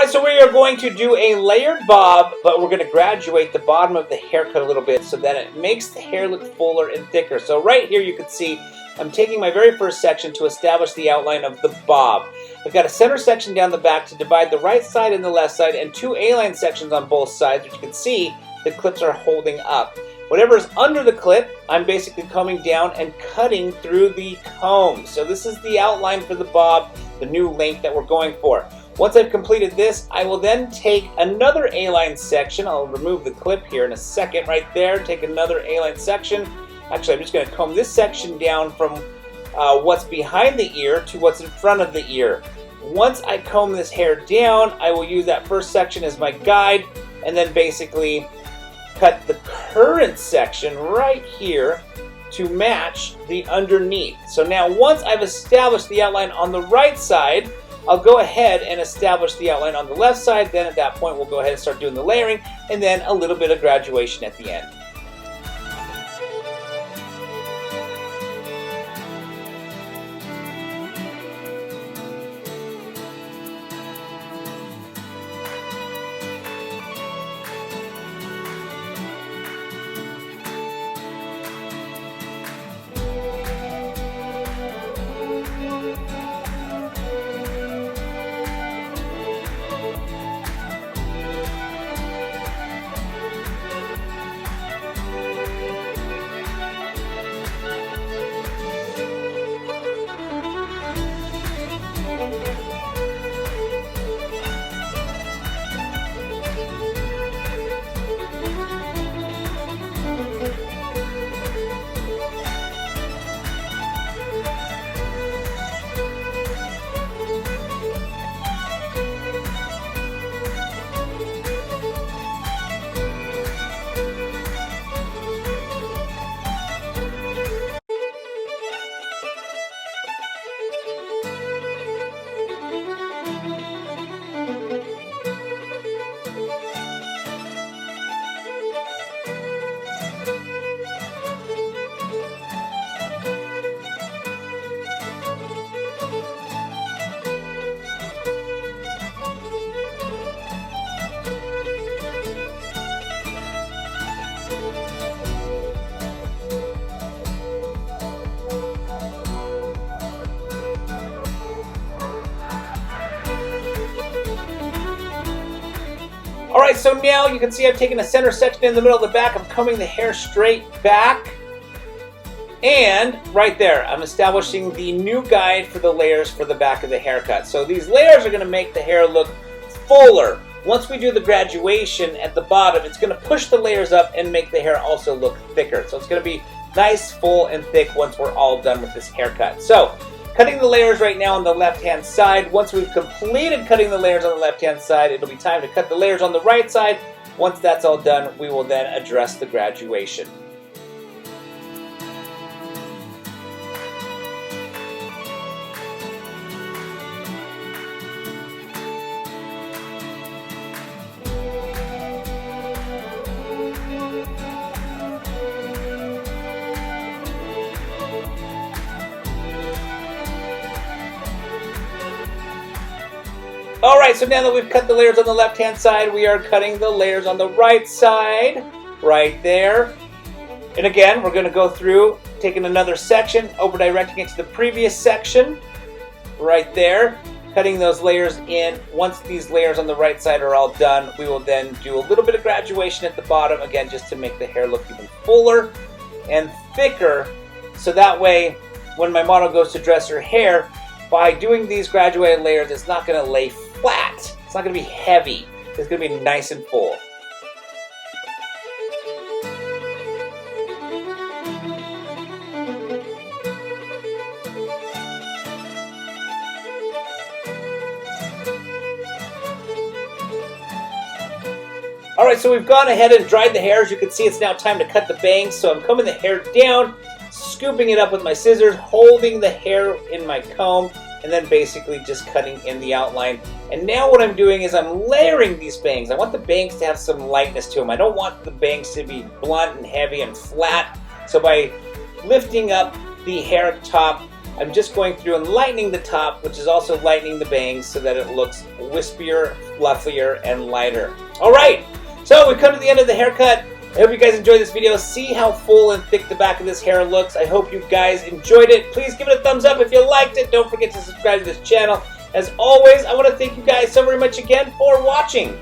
Alright, so we are going to do a layered bob, but we're going to graduate the bottom of the haircut a little bit so that it makes the hair look fuller and thicker. So right here you can see I'm taking my very first section to establish the outline of the bob. I've got a center section down the back to divide the right side and the left side, and two A-line sections on both sides, which you can see the clips are holding up. Whatever is under the clip, I'm basically combing down and cutting through the comb. So this is the outline for the bob, the new length that we're going for. Once I've completed this, I will then take another A-line section. I'll remove the clip here in a second right there. Take another A-line section. Actually, I'm just going to comb this section down from what's behind the ear to what's in front of the ear. Once I comb this hair down, I will use that first section as my guide and then basically cut the current section right here to match the underneath. So now once I've established the outline on the right side, I'll go ahead and establish the outline on the left side. Then at that point we'll go ahead and start doing the layering and then a little bit of graduation at the end. Alright, so now you can see I've taken a center section in the middle of the back. I'm combing the hair straight back. And right there, I'm establishing the new guide for the layers for the back of the haircut. So these layers are going to make the hair look fuller. Once we do the graduation at the bottom, it's going to push the layers up and make the hair also look thicker. So it's going to be nice, full, and thick once we're all done with this haircut. So, cutting the layers right now on the left-hand side. Once we've completed cutting the layers on the left-hand side, it'll be time to cut the layers on the right side. Once that's all done, we will then address the graduation. Alright, so now that we've cut the layers on the left-hand side, we are cutting the layers on the right side, right there. And again, we're going to go through, taking another section, over-directing it to the previous section, right there, cutting those layers in. Once these layers on the right side are all done, we will then do a little bit of graduation at the bottom, again, just to make the hair look even fuller and thicker, so that way, when my model goes to dress her hair, by doing these graduated layers, it's not going to lay flat. It's not going to be heavy. It's going to be nice and full. Alright, so we've gone ahead and dried the hair. As you can see, it's now time to cut the bangs. So I'm combing the hair down, scooping it up with my scissors, holding the hair in my comb, and then basically just cutting in the outline. And now what I'm doing is I'm layering these bangs. I want the bangs to have some lightness to them. I don't want the bangs to be blunt and heavy and flat. So by lifting up the hair top I'm just going through and lightening the top, which is also lightening the bangs so that it looks wispier, fluffier, and lighter. Alright, so we've come to the end of the haircut. I hope you guys enjoyed this video. See how full and thick the back of this hair looks. I hope you guys enjoyed it. Please give it a thumbs up if you liked it. Don't forget to subscribe to this channel. As always, I want to thank you guys so very much again for watching.